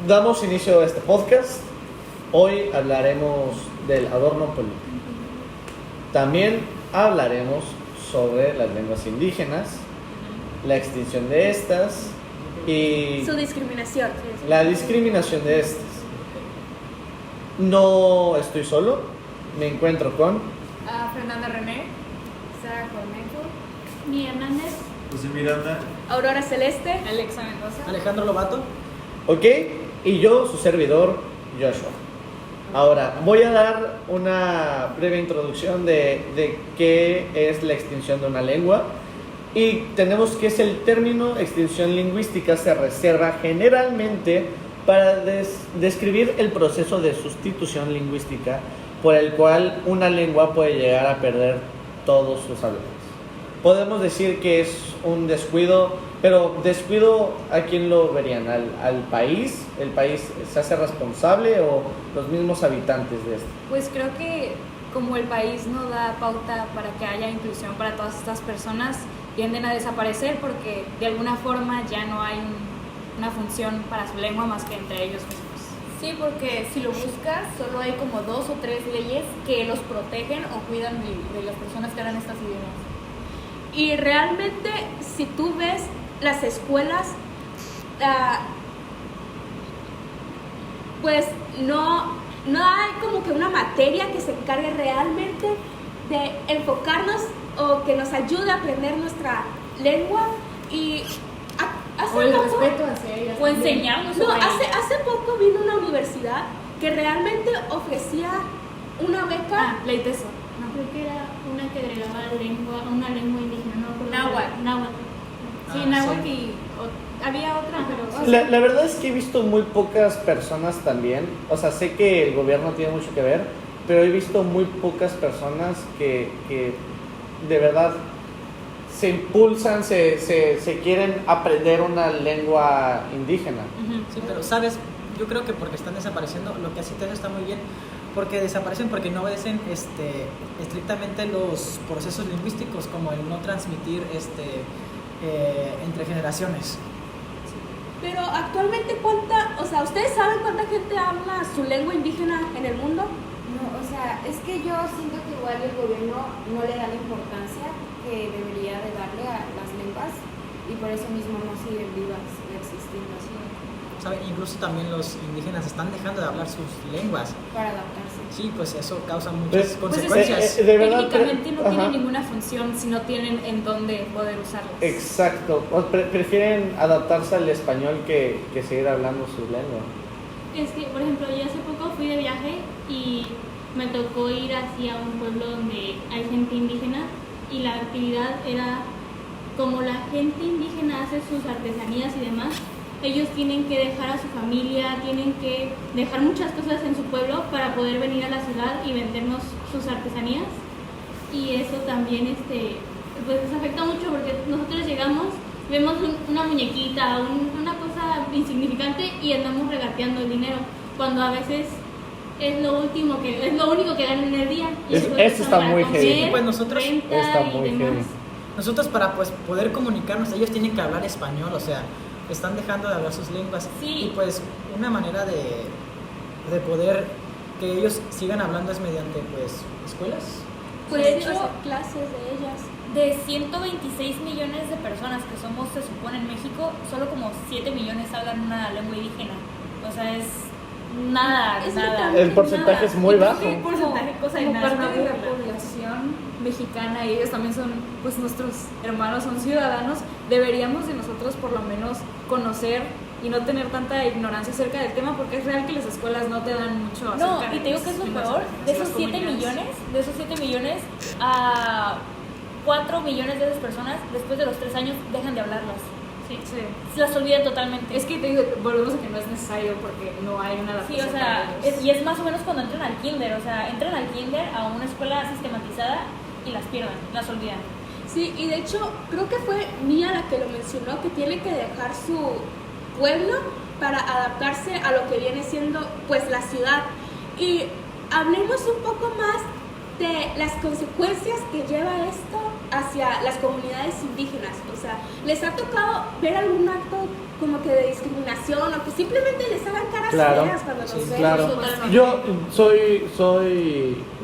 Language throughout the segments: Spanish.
damos inicio a este podcast. Hoy hablaremos del adorno político. También hablaremos sobre las lenguas indígenas, la extinción de estas y su discriminación. la discriminación de estas. No estoy solo, me encuentro con Fernanda René, Sara Cornejo, Mía Hernández, José Miranda. Aurora Celeste, Alexa Mendoza. Alejandro Lobato. ¿ok? Y yo, su servidor, Joshua. Ahora, voy a dar una breve introducción de qué es la extinción de una lengua. Y tenemos que es el término extinción lingüística se reserva generalmente para describir el proceso de sustitución lingüística por el cual una lengua puede llegar a perder todos sus hablantes. Podemos decir que es un descuido, pero descuido, ¿a quién lo verían? ¿Al país? ¿El país se hace responsable o los mismos habitantes de esto? Pues creo que como el país no da pauta para que haya inclusión para todas estas personas, tienden a desaparecer porque de alguna forma ya no hay una función para su lengua más que entre ellos mismos. Sí, porque si lo buscas, solo hay como 2 o 3 leyes que los protegen o cuidan de las personas que hablan estos idiomas. y realmente si tú ves las escuelas, pues no hay como que una materia que se encargue realmente de enfocarnos o que nos ayude a aprender nuestra lengua y O el respeto hacia ellas. O enseñarnos No, sobre hace poco vino una universidad que realmente ofrecía una beca. la ITESO. creo que era una que agregaba una lengua indígena, no recuerdo. Náhuatl. Sí, náhuatl y había otra, pero... La verdad es que he visto muy pocas personas también, o sea, sé que el gobierno tiene mucho que ver, pero he visto muy pocas personas que de verdad se impulsan, se quieren aprender una lengua indígena. Sí, pero sabes, yo creo que porque están desapareciendo, lo que hace Teso está muy bien, porque desaparecen porque no obedecen estrictamente los procesos lingüísticos, como el no transmitir entre generaciones. Pero actualmente ¿ustedes saben cuánta gente habla su lengua indígena en el mundo? No, o sea, es que yo siento que igual el gobierno no le da la importancia que debería de darle a las lenguas y por eso mismo no siguen vivas y existiendo así. ¿Sabe? Incluso también los indígenas están dejando de hablar sus lenguas. Para adaptarse. Sí, pues eso causa muchas Pues, consecuencias. de verdad, técnicamente no tienen ajá. ninguna función si no tienen en dónde poder usarlos. Exacto, prefieren adaptarse al español que seguir hablando su lengua. Es que, por ejemplo, yo hace poco fui de viaje y me tocó ir hacia un pueblo donde hay gente indígena y la actividad era como la gente indígena hace sus artesanías y demás, ellos tienen que dejar a su familia, tienen que dejar muchas cosas en su pueblo para poder venir a la ciudad y vendernos sus artesanías y eso también pues nos afecta mucho porque nosotros llegamos, vemos una muñequita, una cosa insignificante y andamos regateando el dinero cuando a veces es lo único que ganan en el día. Y Esto eso está para muy comer, heavy. Pues nosotros renta está y muy demás. heavy. Nosotros para pues poder comunicarnos, ellos tienen que hablar español, o sea, están dejando de hablar sus lenguas. Sí. Y pues una manera de poder que ellos sigan hablando es mediante pues escuelas. Pues De de hecho, hecho, clases de ellas. De 126 millones de personas que somos, se supone, en México, solo como 7 millones hablan una lengua indígena. O sea, es nada. El porcentaje es muy bajo. Un porcentaje, cosa de Como nada. parte de la población mexicana y ellos también son pues nuestros hermanos, son ciudadanos, deberíamos de nosotros por lo menos conocer y no tener tanta ignorancia acerca del tema porque es real que las escuelas no te dan mucho acerca No, de y te digo las que es lo lenguas peor, indígenas de y las esos 7 comunidades. millones, a 4 millones de esas personas, después de los 3 años, dejan de hablarlas. Sí. Se las olvidan totalmente. Es que te digo, volvemos a que no es necesario porque no hay una Sí, adaptación o sea, para ellos. y es más o menos cuando entran al kinder, o sea, entran al kinder a una escuela sistematizada y las pierden, las olvidan. Sí, y de hecho creo que fue Mía la que lo mencionó, que tiene que dejar su pueblo para adaptarse a lo que viene siendo pues la ciudad. Y hablemos un poco más de las consecuencias que lleva esto hacia las comunidades indígenas. O sea, ¿les ha tocado ver algún acto como que de discriminación o que simplemente les hagan cara Claro, feas cuando nos sí, ven. claro. Totalmente. Yo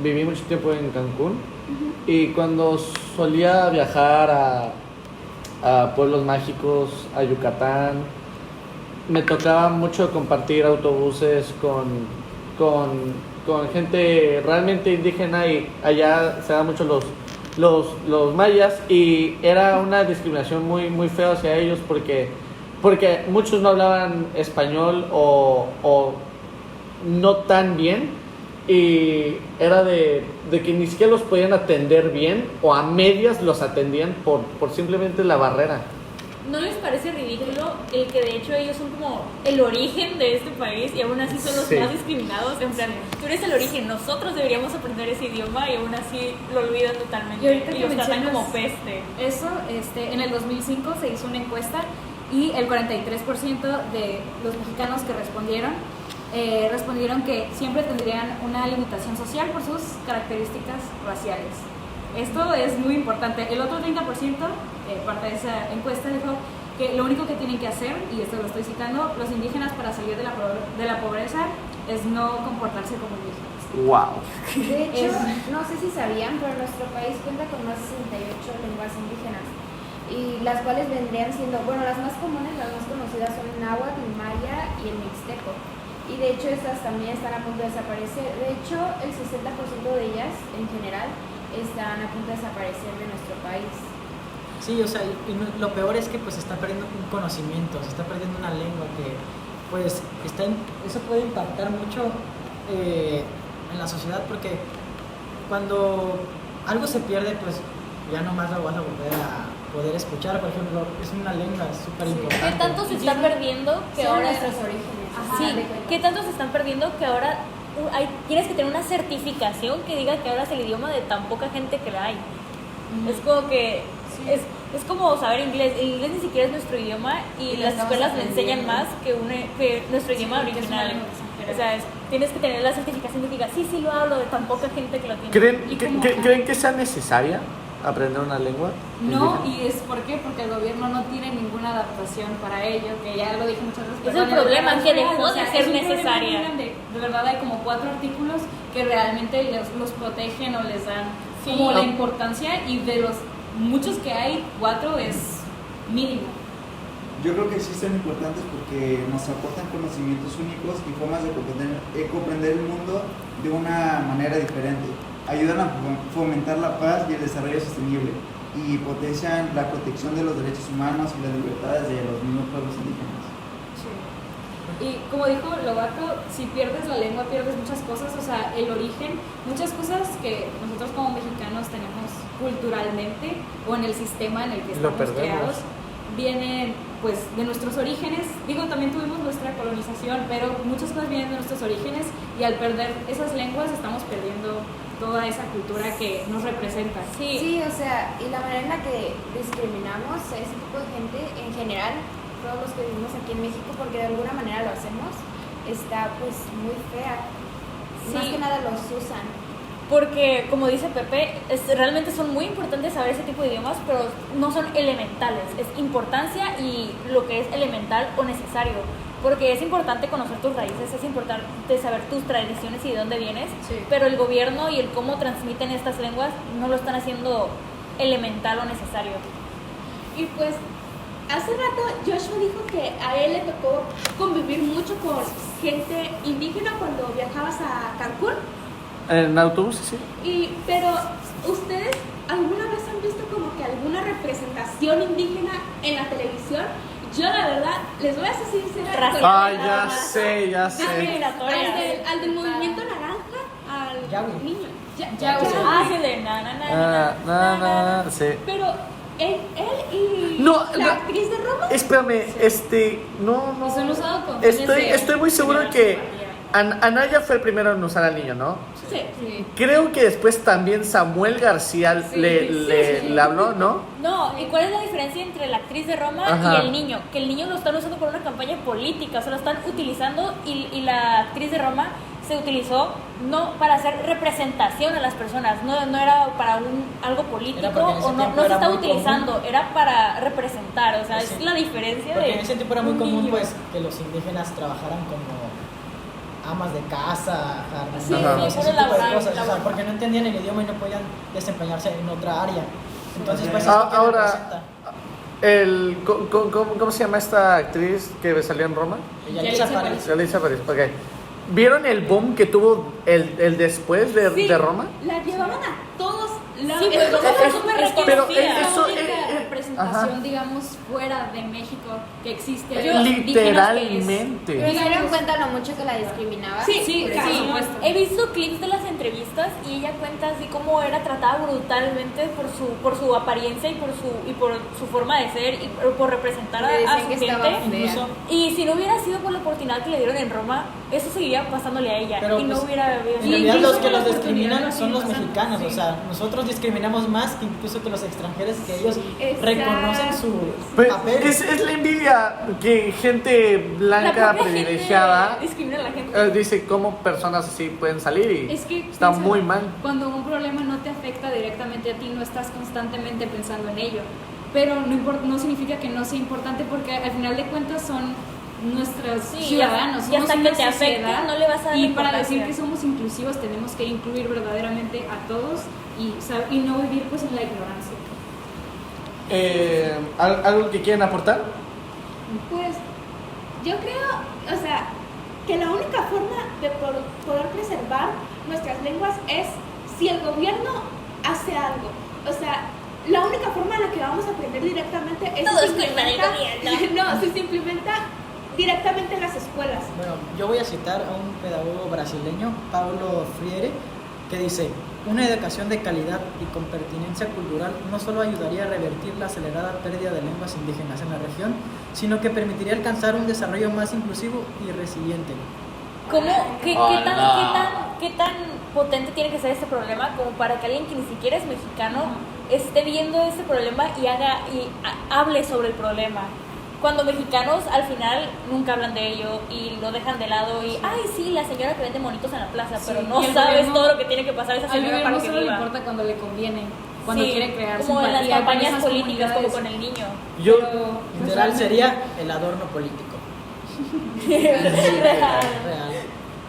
viví mucho tiempo en Cancún y cuando solía viajar a pueblos mágicos, a Yucatán, me tocaba mucho compartir autobuses con gente realmente indígena y allá se dan mucho los mayas y era una discriminación muy, muy fea hacia ellos porque muchos no hablaban español o no tan bien y era de que ni siquiera los podían atender bien o a medias los atendían por simplemente la barrera. ¿No les parece ridículo el que de hecho ellos son como el origen de este país y aún así son los Sí. más discriminados? En plan, tú eres el origen, nosotros deberíamos aprender ese idioma y aún así lo olvidan totalmente Y ahorita y que los tratan mencionas como peste. Eso, en el 2005 se hizo una encuesta y el 43% de los mexicanos que respondieron que siempre tendrían una limitación social por sus características raciales. Esto es muy importante. El otro 30%, parte de esa encuesta, dijo que lo único que tienen que hacer, y esto lo estoy citando, los indígenas para salir de la pobreza es no comportarse como indígenas. Wow. De hecho, no sé si sabían, pero nuestro país cuenta con más de 68 lenguas indígenas, y las cuales vendrían siendo, bueno, las más comunes, las más conocidas son el náhuatl, el maya y el mixteco. Y de hecho estas también están a punto de desaparecer. De hecho, el 60% de ellas, en general, están a punto de desaparecer de nuestro país. Sí, o sea, lo peor es que pues se está perdiendo un conocimiento, se está perdiendo una lengua que pues eso puede impactar mucho en la sociedad, porque cuando algo se pierde pues ya no más lo vas a volver a poder escuchar. Por ejemplo, es una lengua súper importante. ¿Qué tanto se está perdiendo que Son ahora... nuestros orígenes. Ajá, haz de sí, cuenta. ¿qué tanto se están perdiendo que ahora tienes que tener una certificación que diga que hablas el idioma de tan poca gente que la hay? Es como que es como saber inglés. El inglés ni siquiera es nuestro idioma y lo las estamos escuelas le enseñan aprendiendo. más que nuestro idioma porque es una original. lengua extranjera. O sea, tienes que tener la certificación que diga sí lo hablo de tan poca gente que lo tiene. ¿Creen que sea necesaria aprender una lengua? No, y es ¿por qué? Porque el gobierno no tiene ninguna adaptación para ello, que ya lo dije muchas veces. Es pero el bueno, problema, es que real, dejó de es ser un problema necesaria. muy grande. De verdad hay como 4 artículos que realmente los protegen o les dan Sí. como la importancia, y de los muchos que hay, 4 es mínimo. Yo creo que sí son importantes porque nos aportan conocimientos únicos y formas de comprender el mundo de una manera diferente. Ayudan a fomentar la paz y el desarrollo sostenible y potencian la protección de los derechos humanos y las libertades de los mismos pueblos indígenas. Y como dijo Lobato, si pierdes la lengua pierdes muchas cosas, o sea, el origen, muchas cosas que nosotros como mexicanos tenemos culturalmente o en el sistema en el que Lo estamos perdemos. creados, vienen pues de nuestros orígenes. Digo, también tuvimos nuestra colonización, pero muchas cosas vienen de nuestros orígenes, y al perder esas lenguas estamos perdiendo toda esa cultura que nos representa. Sí, o sea, y la manera en la que discriminamos a ese tipo de gente en general, todos los que vivimos aquí en México, porque de alguna manera lo hacemos, está pues muy fea. Sí. Más que nada los usan. Porque, como dice Pepe, realmente son muy importantes saber ese tipo de idiomas, pero no son elementales. Es importancia y lo que es elemental o necesario. Porque es importante conocer tus raíces, es importante saber tus tradiciones y de dónde vienes, Sí. pero el gobierno y el cómo transmiten estas lenguas no lo están haciendo elemental o necesario. Y pues hace rato Joshua dijo que a él le tocó convivir mucho con gente indígena cuando viajabas a Cancún. En autobús, sí. Pero ¿ustedes alguna vez han visto como que alguna representación indígena en la televisión? Yo la verdad, les voy a ser sincera. Racial. Ay, ya sé. Discriminatoria. Al del movimiento naranja, al Yahweh. niño. Ah, sí, de na. Sí. Pero él y No, la no. actriz de Roma. Espérame, no. Y son usados con fines de Estoy muy seguro que generar Anaya fue el primero en usar al niño, ¿no? Sí. Sí. Creo que después también Samuel García le habló, ¿no? No, ¿y cuál es la diferencia entre la actriz de Roma Ajá. y el niño? Que el niño lo están usando por una campaña política, o sea, lo están utilizando y la actriz de Roma se utilizó no para hacer representación a las personas, no era para algo político, Era porque en ese o no tiempo se era está muy utilizando, común. era para representar, o sea, Sí. es la diferencia Porque de en ese tiempo era muy un común niño. pues que los indígenas trabajaran como amas de casa, Sí, jardineras, sí, ese puro tipo de laboral, cosas, o sea, laboral. porque no entendían el idioma y no podían desempeñarse en otra área. Entonces, pues, Ah, es lo que ahora, ¿cómo se llama esta actriz que salió en Roma? Yalitza Aparicio. Yalitza Aparicio, ok. ¿Vieron el boom que tuvo el después de Roma? La llevaban a todos lados. Sí, pues, Es como es- súper es que pero reconocida. es eso- la única representación, ajá. digamos, fuera de México que existe. Literalmente. ¿Se dieron cuenta lo mucho que la discriminaba? Sí, Sí, por por supuesto. supuesto. He visto clips de las entrevistas y ella cuenta así cómo era tratada brutalmente por su apariencia y por su forma de ser y por representar Le a decían su que gente. estaba fea. Incluso, Y si no hubiera sido por la oportunidad que le dieron en Roma, eso seguiría pasándole a ella pero y no pues, hubiera habido. en realidad incluso los que la los oportunidad discriminan no son los tiene mexicanos, sí. o sea, nosotros discriminamos más que incluso que los extranjeros, que ellos Exacto. reconocen su Pues, papel. es la envidia que gente blanca privilegiada Discrimina a la gente. dice cómo personas así pueden salir y Es que está piensa, muy mal. Cuando un problema no te afecta directamente a ti, no estás constantemente pensando en ello. Pero no significa que no sea importante porque al final de cuentas son nuestros Sí, ciudadanos. y hasta somos que una te afecte, sociedad, no le vas a dar y para importancia. decir que somos inclusivos tenemos que incluir verdaderamente a todos y no vivir pues en la ignorancia. ¿Algo que quieren aportar? Pues yo creo, o sea, que la única forma de poder preservar nuestras lenguas es si el gobierno hace algo. O sea, la única forma en la que vamos a aprender directamente es Todo si es culpa del gobierno. No, si se implementa directamente en las escuelas. Bueno, yo voy a citar a un pedagogo brasileño, Paulo Freire, que dice: una educación de calidad y con pertinencia cultural no solo ayudaría a revertir la acelerada pérdida de lenguas indígenas en la región, sino que permitiría alcanzar un desarrollo más inclusivo y resiliente. ¿Qué tan potente tiene que ser este problema como para que alguien que ni siquiera es mexicano esté viendo este problema y hable sobre el problema? Cuando mexicanos al final nunca hablan de ello y lo dejan de lado y, ay, sí, la señora que vende monitos en la plaza, pero no y el sabes gobierno- todo lo que tiene que pasar esa Al señora gobierno para que solo le viva. importa cuando le conviene, cuando Sí, quiere crear como en las simpatía con campañas esas políticas, como comunidades. con el niño. Yo, Pero, pues, Literal realmente- sería el adorno político. Real. Real.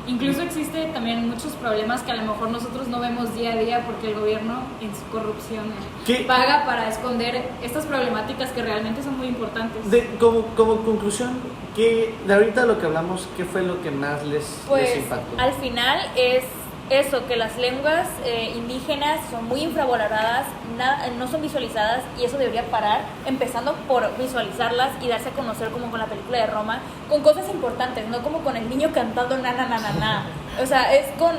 Incluso existe también muchos problemas que a lo mejor nosotros no vemos día a día porque el gobierno en su corrupción ¿Qué? paga para esconder estas problemáticas que realmente son muy importantes. como conclusión, de ahorita lo que hablamos, ¿qué fue lo que más les Pues impactó? al final es eso, que las lenguas indígenas son muy infravaloradas, no son visualizadas y eso debería parar, empezando por visualizarlas y darse a conocer como con la película de Roma, con cosas importantes, no como con el niño cantando na na na na na. O sea, es con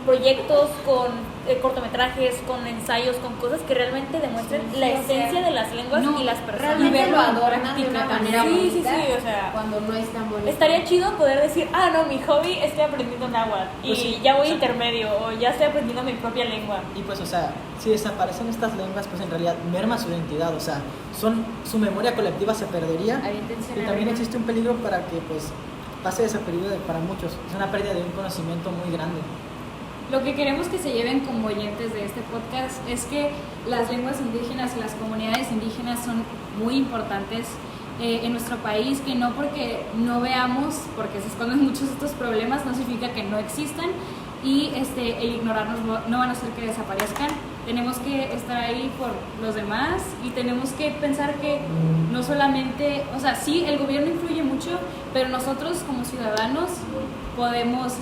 proyectos, con cortometrajes, con ensayos, con cosas que realmente demuestren Sí, la sí, o esencia sea, de las lenguas no, y las personas. Realmente verlo lo en adornan de una práctica manera también. Sí, bonita sí, o sea, cuando no es tan bonito. Estaría chido poder decir, ah, no, mi hobby estoy aprendiendo náhuatl y Pues sí, ya voy o sea, intermedio o ya estoy aprendiendo mi propia lengua. Y pues, o sea, si desaparecen estas lenguas, pues en realidad merma su identidad, o sea, su memoria colectiva se perdería. Aviéntense Y la también arena. existe un peligro para que pues pase desapercibido para muchos. Es una pérdida de un conocimiento muy grande. Lo que queremos que se lleven como oyentes de este podcast es que las lenguas indígenas y las comunidades indígenas son muy importantes en nuestro país, que no porque no veamos, porque se esconden muchos de estos problemas, no significa que no existan y el ignorarnos no van a hacer que desaparezcan. Tenemos que estar ahí por los demás y tenemos que pensar que no solamente, o sea, sí, el gobierno influye mucho, pero nosotros como ciudadanos podemos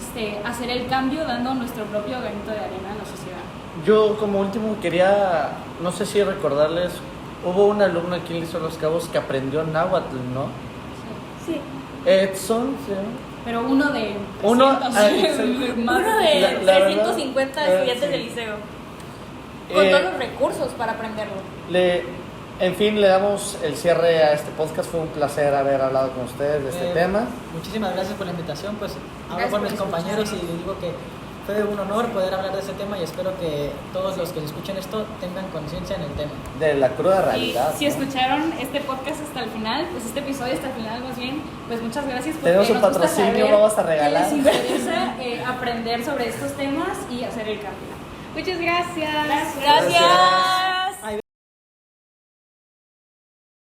hacer el cambio dando nuestro propio granito de arena a la sociedad. Yo como último quería, no sé si recordarles, hubo un alumno aquí en Listo de los Cabos que aprendió náhuatl, ¿no? Sí. Edson, ¿sí? Pero uno de 300, Uno, más Uno de La verdad, 350 estudiantes sí. del liceo, con Eh, todos los recursos para aprenderlo. En fin, le damos el cierre a este podcast. Fue un placer haber hablado con ustedes de este tema. Muchísimas gracias por la invitación, pues hablo Gracias con por mis compañeros y digo que fue un honor poder hablar de este tema y espero que todos los que escuchen esto tengan conciencia en el tema. De la cruda Y realidad. si ¿no? escucharon este podcast hasta el final, pues este episodio hasta el final más bien, pues muchas gracias. Porque Tenemos un nos gusta patrocinio, saber vamos a regalar. que les interesa aprender sobre estos temas y hacer el cambio. Muchas gracias. Gracias. Gracias.